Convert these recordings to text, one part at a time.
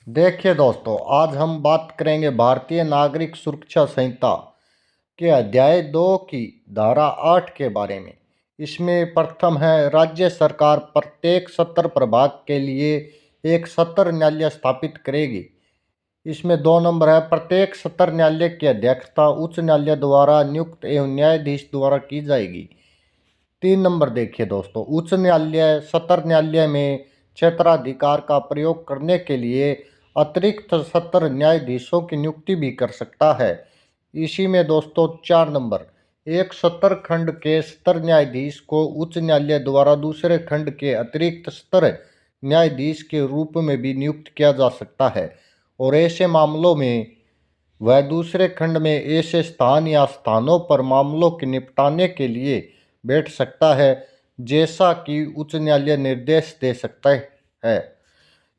देखिए दोस्तों, आज हम बात करेंगे भारतीय नागरिक सुरक्षा संहिता के अध्याय 2 की धारा 8 के बारे में। इसमें प्रथम है, राज्य सरकार प्रत्येक सत्र प्रभाग के लिए एक सत्र न्यायालय स्थापित करेगी। इसमें 2 नंबर है, प्रत्येक सत्र न्यायालय की अध्यक्षता उच्च न्यायालय द्वारा नियुक्त एवं न्यायाधीश द्वारा की जाएगी। 3 नंबर देखिए दोस्तों, उच्च न्यायालय सत्र न्यायालय में क्षेत्राधिकार का प्रयोग करने के लिए अतिरिक्त सत्र न्यायाधीशों की नियुक्ति भी कर सकता है। इसी में दोस्तों 4 नंबर, एक सत्र खंड के सत्र न्यायाधीश को उच्च न्यायालय द्वारा दूसरे खंड के अतिरिक्त सत्र न्यायाधीश के रूप में भी नियुक्त किया जा सकता है और ऐसे मामलों में वह दूसरे खंड में ऐसे स्थान या स्थानों पर मामलों के निपटाने के लिए बैठ सकता है जैसा कि उच्च न्यायालय निर्देश दे सकता है।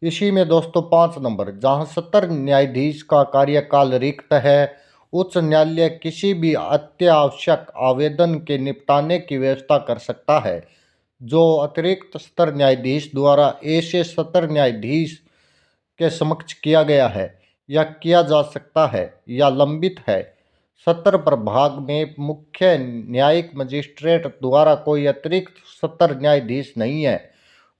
इसी में दोस्तों 5 नंबर, जहां सत्र न्यायाधीश का कार्यकाल रिक्त है, उच्च न्यायालय किसी भी अत्यावश्यक आवेदन के निपटाने की व्यवस्था कर सकता है जो अतिरिक्त सत्र न्यायाधीश द्वारा ऐसे सत्र न्यायाधीश के समक्ष किया गया है या किया जा सकता है या लंबित है। सत्र प्रभाग में मुख्य न्यायिक मजिस्ट्रेट द्वारा कोई अतिरिक्त सत्र न्यायाधीश नहीं है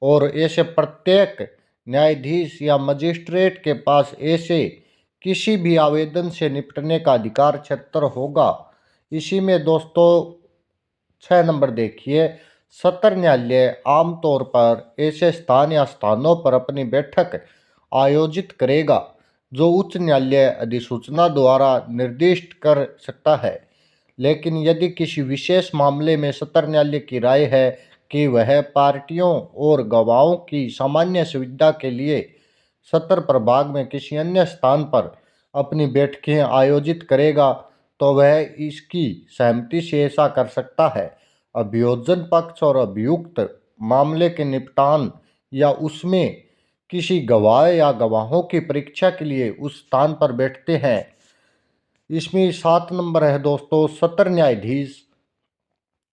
और ऐसे प्रत्येक न्यायाधीश या मजिस्ट्रेट के पास ऐसे किसी भी आवेदन से निपटने का अधिकार क्षेत्र होगा। इसी में दोस्तों 6 नंबर देखिए, सत्र न्यायालय आमतौर पर ऐसे स्थान या स्थानों पर अपनी बैठक आयोजित करेगा जो उच्च न्यायालय अधिसूचना द्वारा निर्दिष्ट कर सकता है। लेकिन यदि किसी विशेष मामले में सत्र न्यायालय की राय है कि वह पार्टियों और गवाहों की सामान्य सुविधा के लिए सत्र प्रभाग में किसी अन्य स्थान पर अपनी बैठकें आयोजित करेगा तो वह इसकी सहमति से ऐसा कर सकता है। अभियोजन पक्ष और अभियुक्त मामले के निपटान या उसमें किसी गवाह या गवाहों की परीक्षा के लिए उस स्थान पर बैठते हैं। इसमें 7 नंबर है दोस्तों, सत्र न्यायाधीश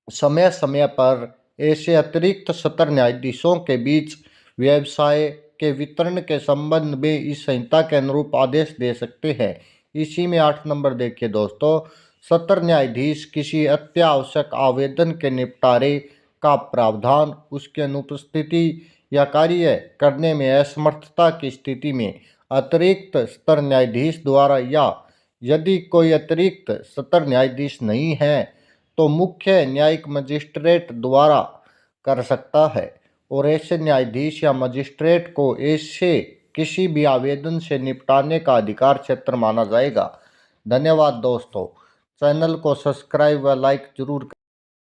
समय समय पर ऐसे अतिरिक्त सत्र न्यायाधीशों के बीच व्यवसाय के वितरण के संबंध में इस संहिता के अनुरूप आदेश दे सकते हैं। इसी में 8 नंबर देखिए दोस्तों, सत्र न्यायाधीश किसी अत्यावश्यक आवेदन के निपटारे का प्रावधान उसकी अनुपस्थिति या कार्य करने में असमर्थता की स्थिति में अतिरिक्त सत्र न्यायाधीश द्वारा या यदि कोई अतिरिक्त सत्र न्यायाधीश नहीं है तो मुख्य न्यायिक मजिस्ट्रेट द्वारा कर सकता है और ऐसे न्यायाधीश या मजिस्ट्रेट को ऐसे किसी भी आवेदन से निपटाने का अधिकार क्षेत्र माना जाएगा। धन्यवाद दोस्तों, चैनल को सब्सक्राइब व लाइक जरूर करें।